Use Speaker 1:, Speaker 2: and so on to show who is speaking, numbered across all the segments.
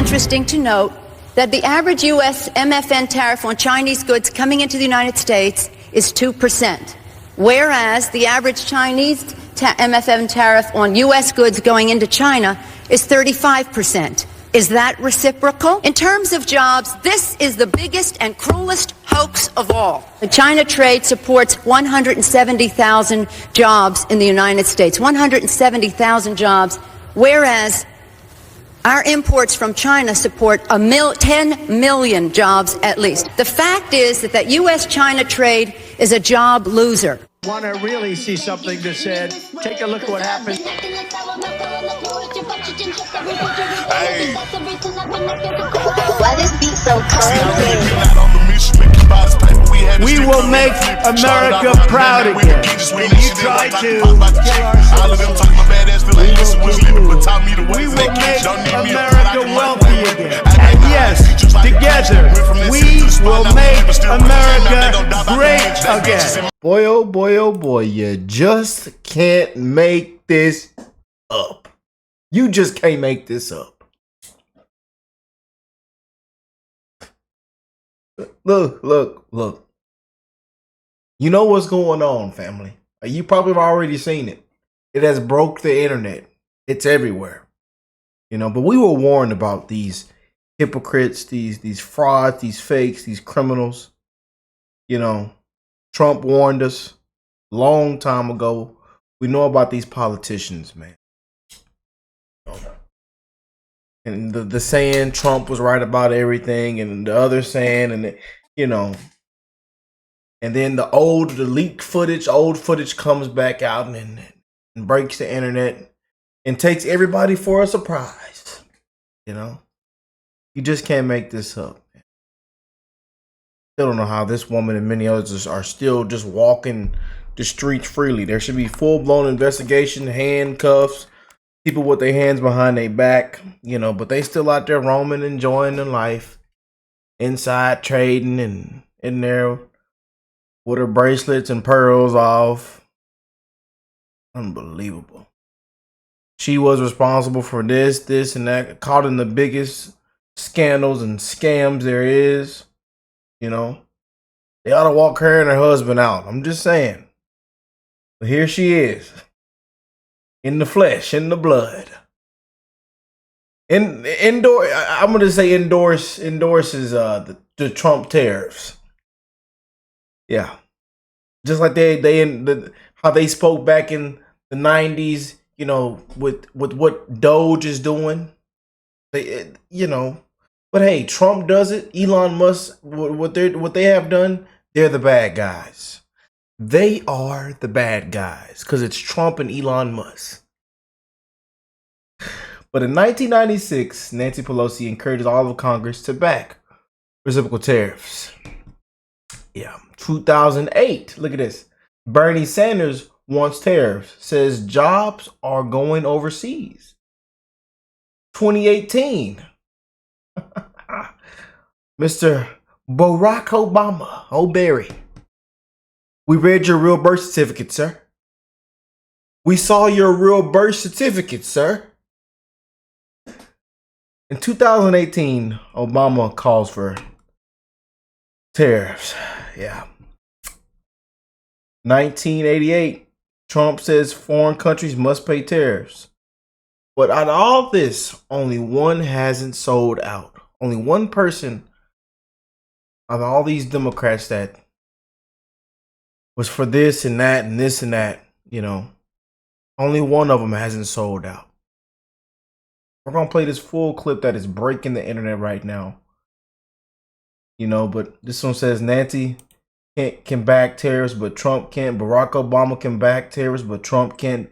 Speaker 1: interesting to note that the average U.S. MFN tariff on Chinese goods coming into the United States is 2%, whereas the average Chinese MFN tariff on U.S. goods going into China is 35%. Is that reciprocal? In terms of jobs, this is the biggest and cruelest hoax of all. The China trade supports 170,000 jobs in the United States, 170,000 jobs, whereas our imports from China support 10 million jobs at least. The fact is that U.S.-China trade is a job loser.
Speaker 2: Want to really see something that said, take a look at what happened.
Speaker 3: Hey.
Speaker 4: Why this beat so cold?
Speaker 2: We will make America proud again. And you try to kill our We will make America wealthy again. And yes, together, we will make America great again.
Speaker 5: Boy, oh boy, you just can't make this up. You just can't make this up. Look. You know what's going on, family. You probably have already seen it. It has broke the internet. It's everywhere. You know, but we were warned about these hypocrites, these frauds, these fakes, these criminals. You know, Trump warned us long time ago. We know about these politicians, man. And the saying Trump was right about everything, and the other saying, and you know, and then the leaked footage, old footage comes back out and breaks the internet and takes everybody for a surprise. You know, you just can't make this up. Still don't know how this woman and many others are still just walking the streets freely. There should be full-blown investigation, handcuffs, people with their hands behind their back, you know, but they still out there roaming, enjoying their life, inside trading and in there with her bracelets and pearls off. Unbelievable. She was responsible for this, and that, caught in the biggest scandals and scams there is. You know, they ought to walk her and her husband out. I'm just saying. But here she is. In the flesh, in the blood. I'm gonna say endorses the Trump tariffs. Yeah. Just like how they spoke back in the 90s, you know, with what Doge is doing. You know, but hey, Trump does it. Elon Musk, what they have done, they're the bad guys. They are the bad guys because it's Trump and Elon Musk. But in 1996, Nancy Pelosi encouraged all of Congress to back reciprocal tariffs. Yeah, 2008. Look at this. Bernie Sanders wants tariffs. Says jobs are going overseas. 2018. Mr. Barack Obama. Oh, Barry. We read your real birth certificate, sir. We saw your real birth certificate, sir. In 2018, Obama calls for tariffs. Yeah. 1988, Trump says foreign countries must pay tariffs. But out of all this, only one hasn't sold out. Only one person out of all these Democrats that was for this and that and this and that, you know, only one of them hasn't sold out. We're going to play this full clip that is breaking the internet right now. You know, but this one says Nancy can back tariffs, but Trump can't. Barack Obama can back tariffs, but Trump can't.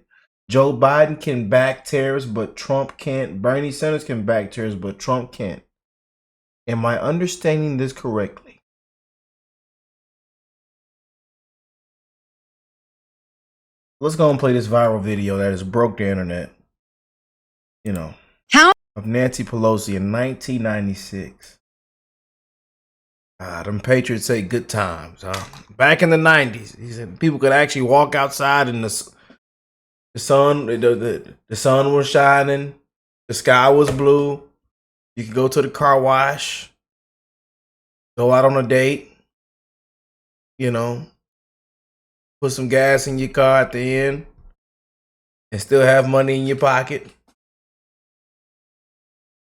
Speaker 5: Joe Biden can back tariffs, but Trump can't. Bernie Sanders can back tariffs, but Trump can't. Am I understanding this correctly? Let's go and play this viral video that has broke the internet. You know. Of Nancy Pelosi in 1996. Them Patriots say good times. Back in the 90s, he said people could actually walk outside and the sun was shining, the sky was blue, You can go to the car wash, go out on a date, you know, put some gas in your car at the end, and still have money in your pocket.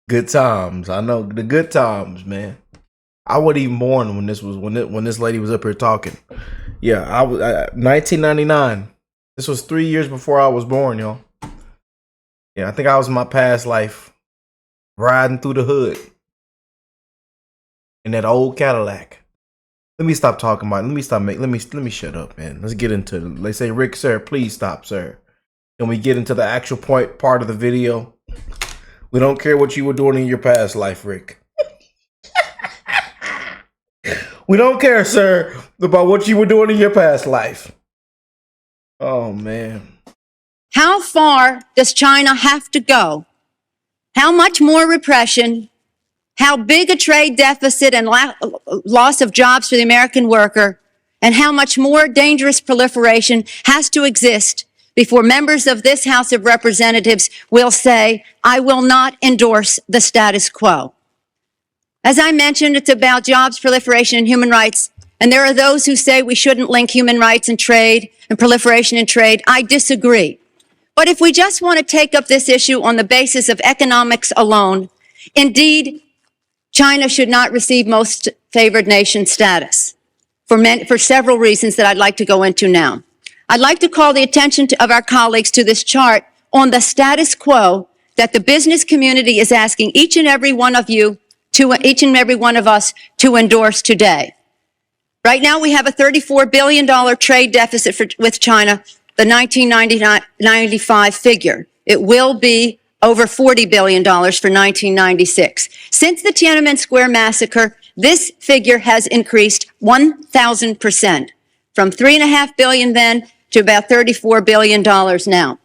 Speaker 5: Good times. I know the good times, man. I wasn't even born when this lady was up here talking. Yeah, I was 1999. This was 3 years before I was born, y'all. Yeah, I think I was in my past life riding through the hood in that old Cadillac. Let me stop talking about it. Let me shut up, man. Let's get into it. They say, Rick, sir, please stop, sir. Can we get into the actual part of the video? We don't care what you were doing in your past life, Rick. We don't care, sir, about what you were doing in your past life. Oh, man.
Speaker 1: How far does China have to go? How much more repression? How big a trade deficit and loss of jobs for the American worker? And how much more dangerous proliferation has to exist before members of this House of Representatives will say, I will not endorse the status quo? As I mentioned, it's about jobs, proliferation, and human rights. And there are those who say we shouldn't link human rights and trade and proliferation and trade. I disagree. But if we just want to take up this issue on the basis of economics alone, indeed, China should not receive most favored nation status for several reasons that I'd like to go into now. I'd like to call the attention of our colleagues to this chart on the status quo that the business community is asking each and every one of us to endorse today. Right now, we have a $34 billion trade deficit with China, the 1995 figure. It will be over $40 billion for 1996. Since the Tiananmen Square massacre, this figure has increased 1,000%, from $3.5 billion then to about $34 billion now.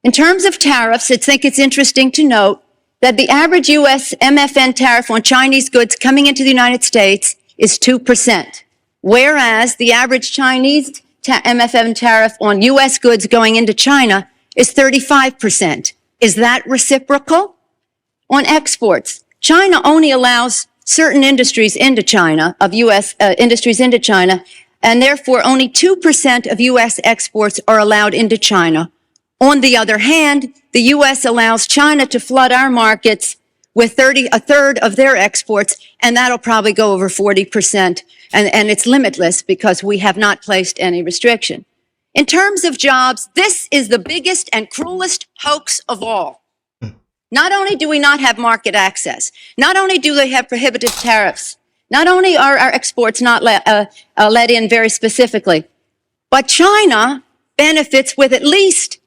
Speaker 1: In terms of tariffs, I think it's interesting to note that the average U.S. MFN tariff on Chinese goods coming into the United States is 2%, whereas the average Chinese MFN tariff on U.S. goods going into China is 35%. Is that reciprocal? On exports, China only allows certain industries into China, of U.S. Industries into China, and therefore only 2% of U.S. exports are allowed into China. On the other hand, the U.S. allows China to flood our markets with a third of their exports, and that'll probably go over 40%. And it's limitless because we have not placed any restriction. In terms of jobs, this is the biggest and cruelest hoax of all. Not only do we not have market access, not only do they have prohibitive tariffs, not only are our exports not let in very specifically, but China benefits with at least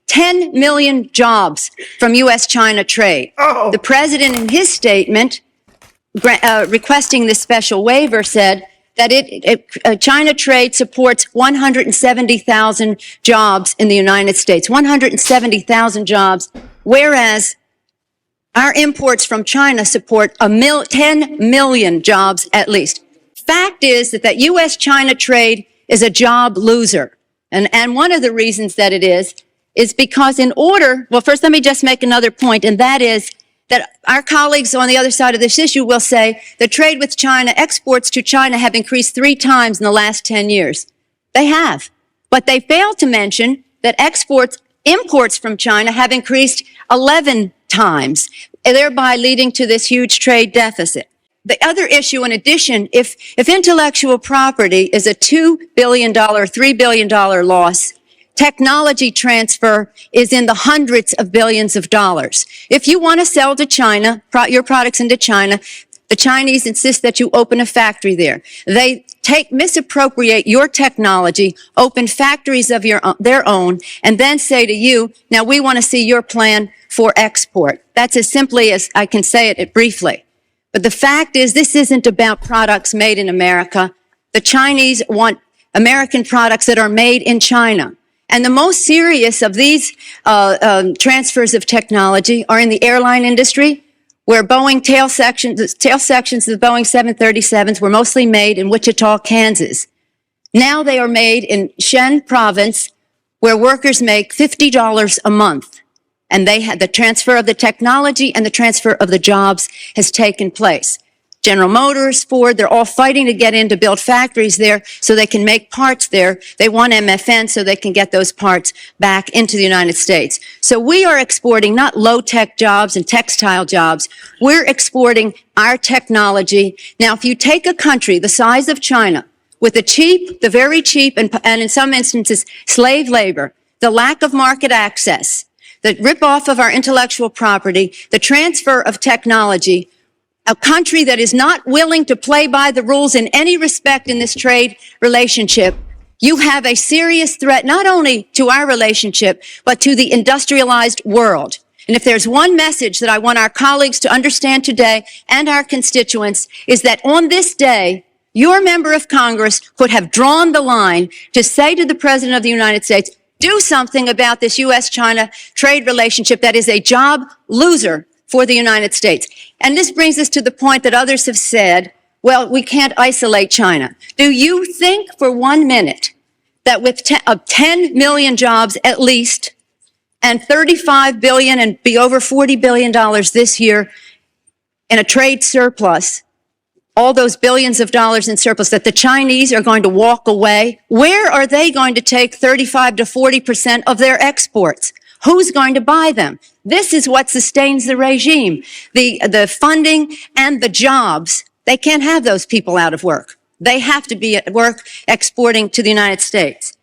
Speaker 1: 10 million jobs from U.S.-China trade. Oh. The president, in his statement, requesting this special waiver, said that China trade supports 170,000 jobs in the United States, 170,000 jobs, whereas our imports from China support 10 million jobs at least. Fact is that U.S.-China trade is a job loser. And one of the reasons that it is because well, first let me just make another point, and that is that our colleagues on the other side of this issue will say that trade with China, exports to China have increased 3 times in the last 10 years. They have. But they fail to mention that imports from China have increased 11 times, thereby leading to this huge trade deficit. The other issue, in addition, if intellectual property is a $2 billion, $3 billion loss, technology transfer is in the hundreds of billions of dollars. If you want to sell to China, your products into China, the Chinese insist that you open a factory there. They misappropriate your technology, open factories of their own, and then say to you, now we want to see your plan for export. That's as simply as I can say it briefly. But the fact is, this isn't about products made in America. The Chinese want American products that are made in China. And the most serious of these transfers of technology are in the airline industry, where Boeing tail sections of the Boeing 737s were mostly made in Wichita, Kansas. Now they are made in Shen province, where workers make $50 a month. And they had the transfer of the technology and the transfer of the jobs has taken place. General Motors, Ford, they're all fighting to get in to build factories there so they can make parts there. They want MFN so they can get those parts back into the United States. So we are exporting not low-tech jobs and textile jobs. We're exporting our technology. Now, if you take a country the size of China with the very cheap, and in some instances, slave labor, the lack of market access, the rip-off of our intellectual property, the transfer of technology, a country that is not willing to play by the rules in any respect in this trade relationship, you have a serious threat not only to our relationship, but to the industrialized world. And if there's one message that I want our colleagues to understand today and our constituents is that on this day, your member of Congress could have drawn the line to say to the President of the United States, do something about this U.S.-China trade relationship that is a job loser for the United States. And this brings us to the point that others have said, well, we can't isolate China. Do you think for 1 minute that with 10 million jobs at least and $35 billion and be over $40 billion this year in a trade surplus, all those billions of dollars in surplus, that the Chinese are going to walk away? Where are they going to take 35 to 40% of their exports? Who's going to buy them? This is what sustains the regime. The funding and the jobs, they can't have those people out of work. They have to be at work exporting to the United States.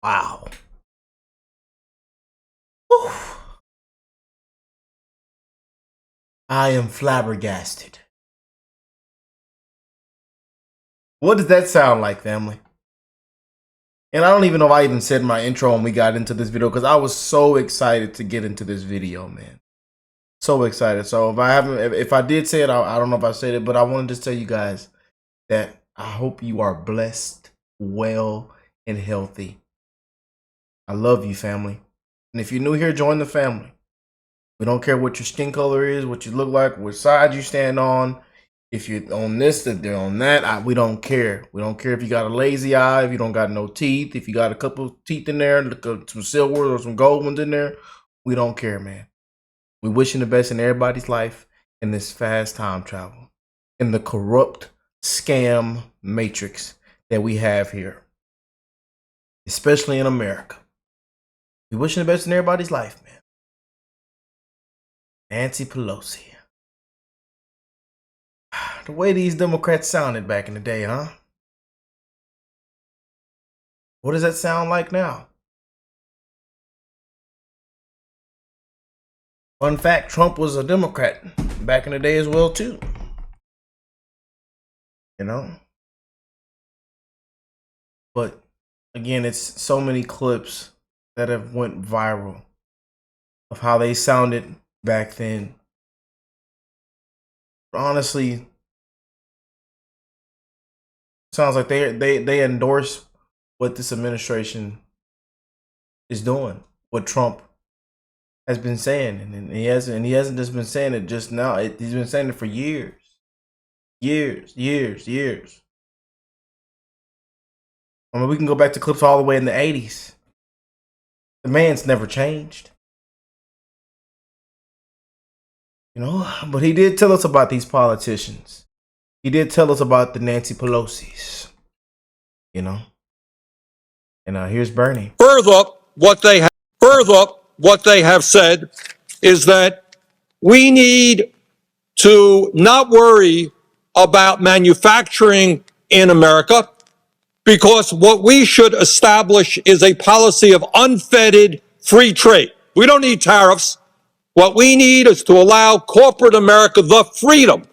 Speaker 5: Wow. Whew. I am flabbergasted. What does that sound like, family? And I don't even know if I even said my intro when we got into this video, because I was so excited to get into this video, man. So excited. So if I did say it, I don't know if I said it, but I wanted to tell you guys that I hope you are blessed, well, and healthy. I love you, family. And if you're new here, join the family. We don't care what your skin color is, what you look like, what side you stand on. If you're on this, if they're on that, we don't care. We don't care if you got a lazy eye, if you don't got no teeth, if you got a couple of teeth in there, some silver or some gold ones in there. We don't care, man. We wishing the best in everybody's life in this fast time travel, in the corrupt scam matrix that we have here, especially in America. We wishing the best in everybody's life, man. Nancy Pelosi. The way these Democrats sounded back in the day, huh? What does that sound like now? Fun fact, Trump was a Democrat back in the day as well, too. You know? But, again, it's so many clips that have went viral of how they sounded back then. Honestly, sounds like they endorse what this administration is doing, what Trump has been saying, and he hasn't just been saying it just now. He's been saying it for years. I mean, we can go back to clips all the way in the 80s. The man's never changed. You know, but he did tell us about these politicians. He did tell us about the Nancy Pelosi's, you know. And here's Bernie.
Speaker 6: Further, what they have said is that we need to not worry about manufacturing in America, because what we should establish is a policy of unfettered free trade. We don't need tariffs. What we need is to allow corporate America the freedom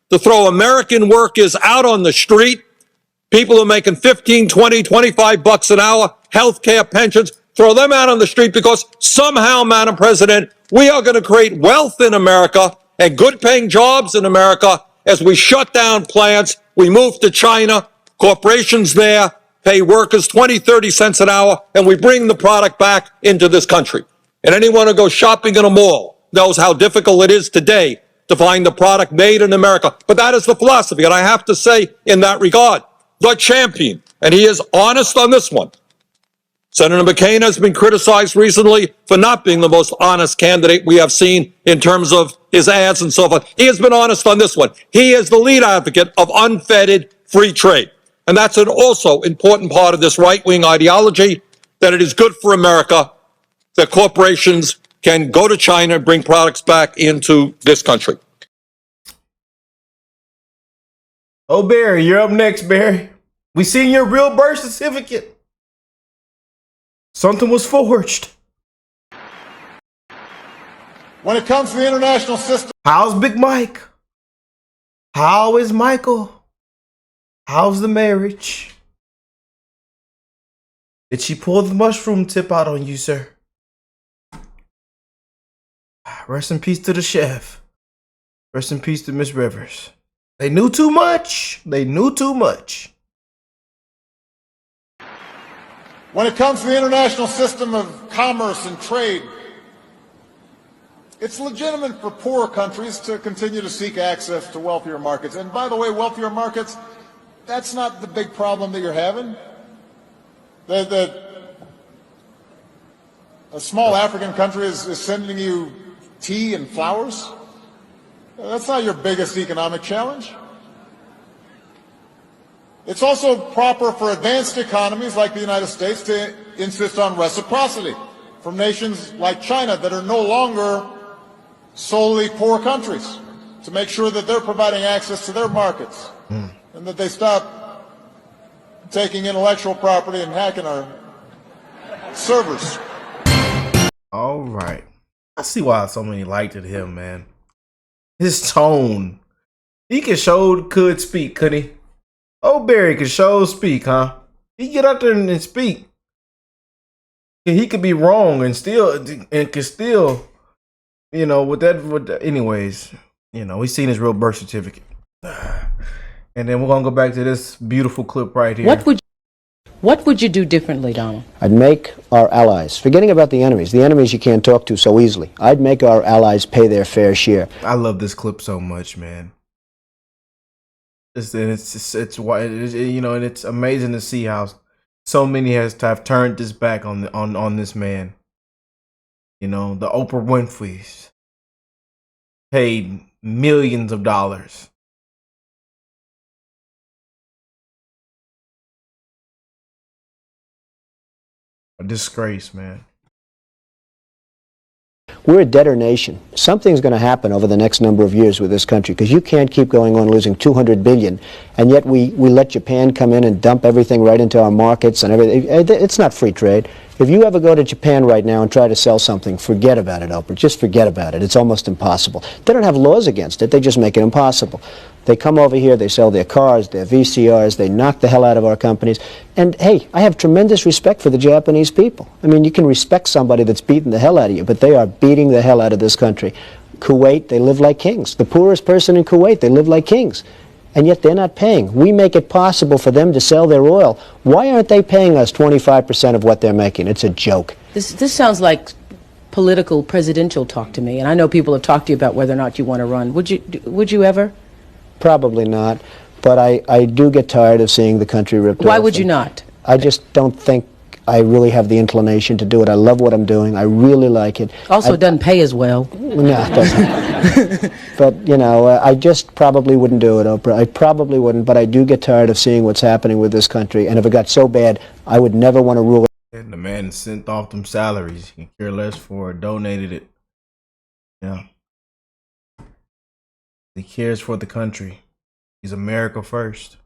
Speaker 6: to throw American workers out on the street, people who are making 15, 20, 25 bucks an hour, healthcare, pensions, throw them out on the street, because somehow, Madam President, we are going to create wealth in America and good paying jobs in America as we shut down plants, we move to China, corporations there pay workers 20, 30 cents an hour, and we bring the product back into this country. And anyone who goes shopping in a mall knows how difficult it is today to find the product made in America. But that is the philosophy. And I have to say, in that regard, the champion, and he is honest on this one, Senator McCain has been criticized recently for not being the most honest candidate we have seen in terms of his ads and so forth. He has been honest on this one. He is the lead advocate of unfettered free trade. And that's an also important part of this right-wing ideology, that it is good for America that corporations can go to China and bring products back into this country.
Speaker 5: Oh, Barry, you're up next, Barry. We seen your real birth certificate. Something was forged.
Speaker 7: When it comes to the international system,
Speaker 5: How's Big Mike? How is Michael? How's the marriage? Did she pull the mushroom tip out on you, sir? Rest in peace to the chef. Rest in peace to Miss Rivers. They knew too much. They knew too much.
Speaker 7: when it comes to the international system of commerce and trade, it's legitimate for poorer countries to continue to seek access to wealthier markets. And by the way, wealthier markets, that's not the big problem that you're having. A small African country is sending you tea and flowers. That's not your biggest economic challenge. It's also proper for advanced economies like the United States to insist on reciprocity from nations like China that are no longer solely poor countries, to make sure that they're providing access to their markets and that they stop taking intellectual property and hacking our servers.
Speaker 5: All right. I see why so many liked it him, man. His tone. He could speak, couldn't he? Oh, Barry could speak, huh? He get up there and speak. He could be wrong and could still, anyways, we seen his real birth certificate. And then we're gonna go back to this beautiful clip right here.
Speaker 8: What would you do differently, Donald?
Speaker 9: I'd make our allies, forgetting about the enemies you can't talk to so easily, I'd make our allies pay their fair share.
Speaker 5: I love this clip so much, man. It's amazing to see how so many have turned this back on this man. The Oprah Winfrey's paid millions of dollars. A disgrace, man.
Speaker 9: We're a debtor nation. Something's going to happen over the next number of years with this country, because you can't keep going on losing $200 billion, and yet we let Japan come in and dump everything right into our markets and everything. It's not free trade. If you ever go to Japan right now and try to sell something, forget about it, Oprah. Just forget about it. It's almost impossible. They don't have laws against it. They just make it impossible. They come over here, they sell their cars, their VCRs, they knock the hell out of our companies. And hey, I have tremendous respect for the Japanese people. I mean, you can respect somebody that's beating the hell out of you, but they are beating the hell out of this country. Kuwait, they live like kings. The poorest person in Kuwait, they live like kings. And yet they're not paying. We make it possible for them to sell their oil. Why aren't they paying us 25% of what they're making? It's a joke.
Speaker 8: This sounds like political presidential talk to me, and I know people have talked to you about whether or not you want to run. Would you ever?
Speaker 9: Probably not, but I do get tired of seeing the country ripped off.
Speaker 8: Why would you not?
Speaker 9: I just don't think I really have the inclination to do it. I love what I'm doing. I really like it.
Speaker 8: Also, it doesn't pay as well.
Speaker 9: No, it doesn't. But, I just probably wouldn't do it, Oprah. I probably wouldn't, but I do get tired of seeing what's happening with this country, and if it got so bad, I would never want to rule it.
Speaker 5: And the man sent off them salaries. He can care less for it, donated it. Yeah. He cares for the country. He's America first.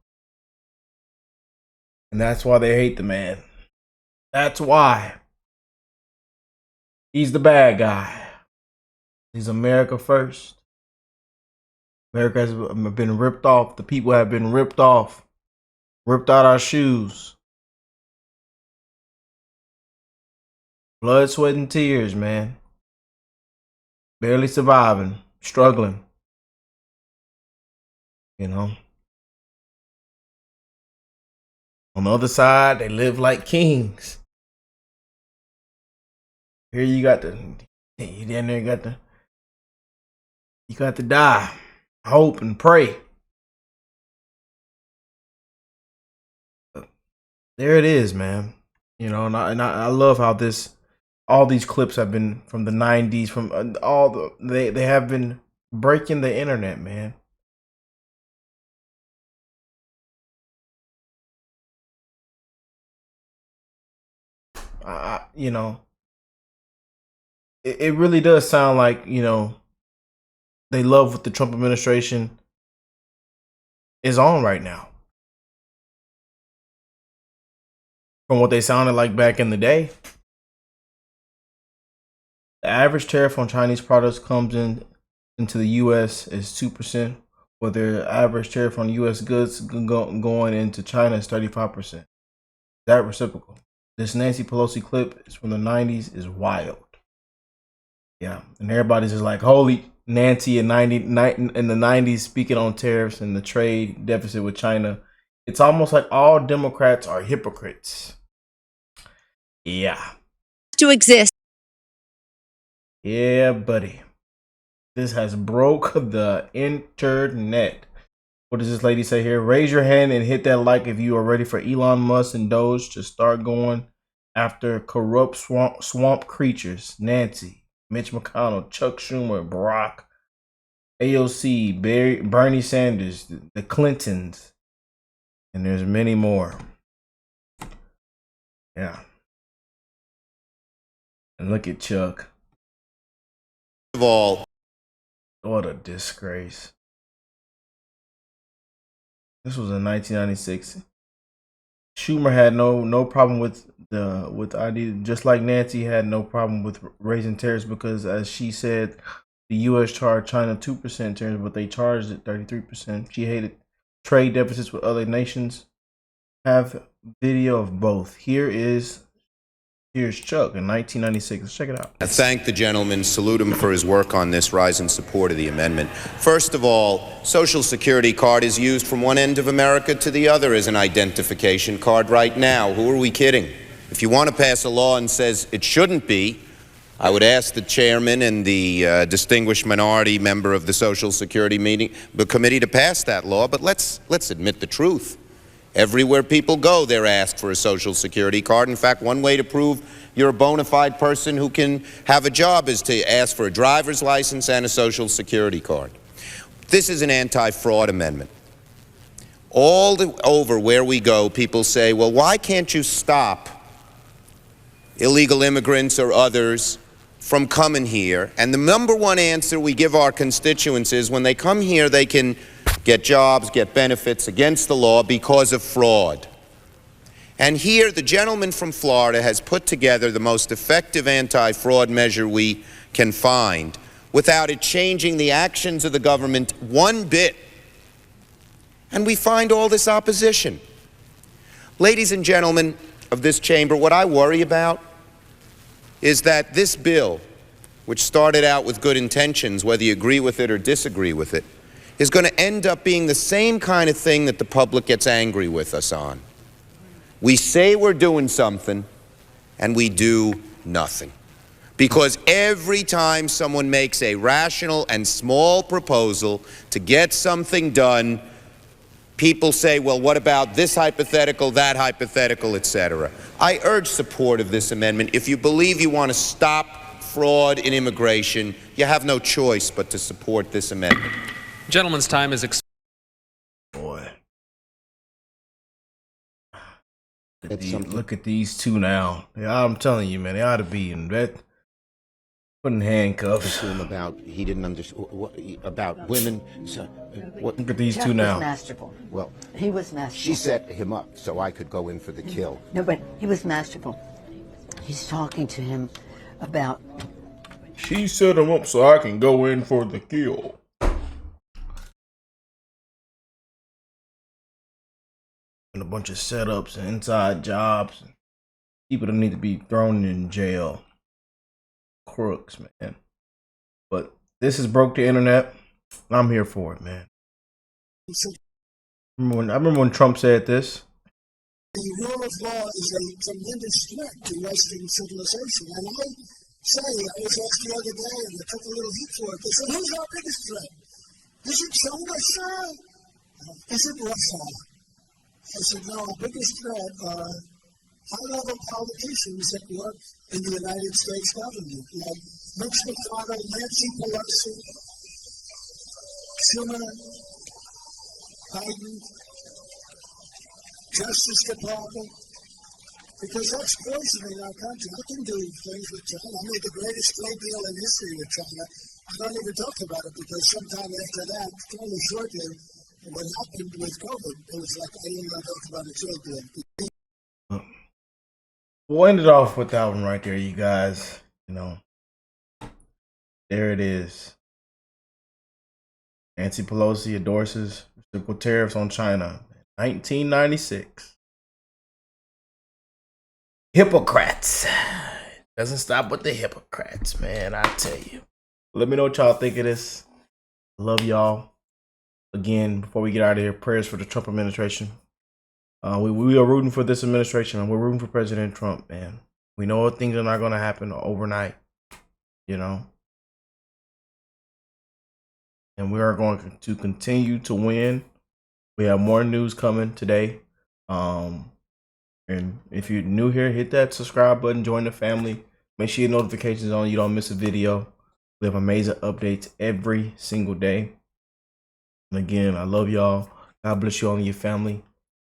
Speaker 5: And that's why they hate the man. That's why. He's the bad guy. He's America first. America has been ripped off. The people have been ripped off. Ripped out our shoes. Blood, sweat, and tears, man. Barely surviving. Struggling. On the other side, they live like kings. Here you got to die, hope and pray. But there it is, man. You know, and I love how all these clips have been from the 90s, from they have been breaking the internet, man. You know, it really does sound like, you know, they love what the Trump administration is on right now. From what they sounded like back in the day. The average tariff on Chinese products comes into the U.S. is 2%, but their average tariff on U.S. goods going into China is 35%. That reciprocal. This Nancy Pelosi clip is from the 90s is wild. Yeah, and everybody's just like, holy Nancy in the 90s speaking on tariffs and the trade deficit with China. It's almost like all Democrats are hypocrites. Yeah.
Speaker 1: To exist.
Speaker 5: Yeah, buddy. This has broke the internet. What does this lady say here? Raise your hand and hit that like if you are ready for Elon Musk and Doge to start going after corrupt swamp creatures. Nancy, Mitch McConnell, Chuck Schumer, Barack, AOC, Bernie Sanders, the Clintons, and there's many more. Yeah. And look at Chuck.
Speaker 10: Of all,
Speaker 5: what a disgrace. This was in 1996. Schumer had no problem with ID, just like Nancy had no problem with raising tariffs because, as she said, the U.S. charged China 2% tariffs, but they charged it 33%. She hated trade deficits with other nations. Have video of both. Here's Chuck in 1996. Let's check it out.
Speaker 10: I thank the gentleman, salute him for his work on this, rise in support of the amendment. First of all, Social Security card is used from one end of America to the other as an identification card right now. Who are we kidding? If you want to pass a law and says it shouldn't be, I would ask the chairman and the distinguished minority member of the Social Security committee to pass that law, but let's admit the truth. Everywhere people go, they're asked for a Social Security card. In fact, one way to prove you're a bona fide person who can have a job is to ask for a driver's license and a Social Security card. This is an anti-fraud amendment. Over where we go, people say, well, why can't you stop illegal immigrants or others from coming here? And the number one answer we give our constituents is when they come here, they can get jobs, get benefits against the law because of fraud. And here, the gentleman from Florida has put together the most effective anti-fraud measure we can find without it changing the actions of the government one bit. And we find all this opposition. Ladies and gentlemen of this chamber, what I worry about is that this bill, which started out with good intentions, whether you agree with it or disagree with it, is going to end up being the same kind of thing that the public gets angry with us on. We say we're doing something, and we do nothing. Because every time someone makes a rational and small proposal to get something done, people say, well, what about this hypothetical, that hypothetical, etc. I urge support of this amendment. If you believe you want to stop fraud in immigration, you have no choice but to support this amendment.
Speaker 11: Gentleman's time is expired.
Speaker 5: Boy. Look at these two now. Yeah, I'm telling you, man, they ought to be in bed, putting handcuffs.
Speaker 10: To him about he didn't understand about women. So,
Speaker 5: look at these two now.
Speaker 12: Was masterful.
Speaker 10: Well,
Speaker 12: he was masterful.
Speaker 10: She set him up so I could go in for the kill.
Speaker 12: No, but he was masterful. He's talking to him about.
Speaker 5: She set him up so I can go in for the kill. And a bunch of setups and inside jobs. People that need to be thrown in jail. Crooks, man. But this has broke the internet. And I'm here for it, man. I remember when Trump said this.
Speaker 13: The rule of law is a tremendous threat to Western civilization. And I say, I was asked the other day, and I took a little heat for it. They said, who's our biggest threat? Is it China, sir? Is it Russia? I said, no, our biggest threat are high-level politicians that work in the United States government, like Mitch McConnell, Nancy Pelosi, Schumer, Biden, Justice Department, because that's poisoning our country. I can do things with China. I made the greatest trade deal in history with China. I don't even talk about it because sometime after that, fairly shortly, what happened with COVID, it was like I didn't even talk about a trade deal.
Speaker 5: We'll end it off with that one right there, you guys. You know, there it is. Nancy Pelosi endorses reciprocal tariffs on China. 1996. Hypocrites. Doesn't stop with the hypocrites, man. I tell you. Let me know what y'all think of this. Love y'all. Again, before we get out of here, prayers for the Trump administration. We are rooting for this administration, and we're rooting for President Trump, man. We know things are not going to happen overnight, you know. And we are going to continue to win. We have more news coming today. And if you're new here, hit that subscribe button, join the family. Make sure your notifications on, you don't miss a video. We have amazing updates every single day. And again, I love y'all. God bless you all and your family.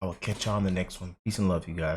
Speaker 5: I will catch y'all on the next one. Peace and love, you guys.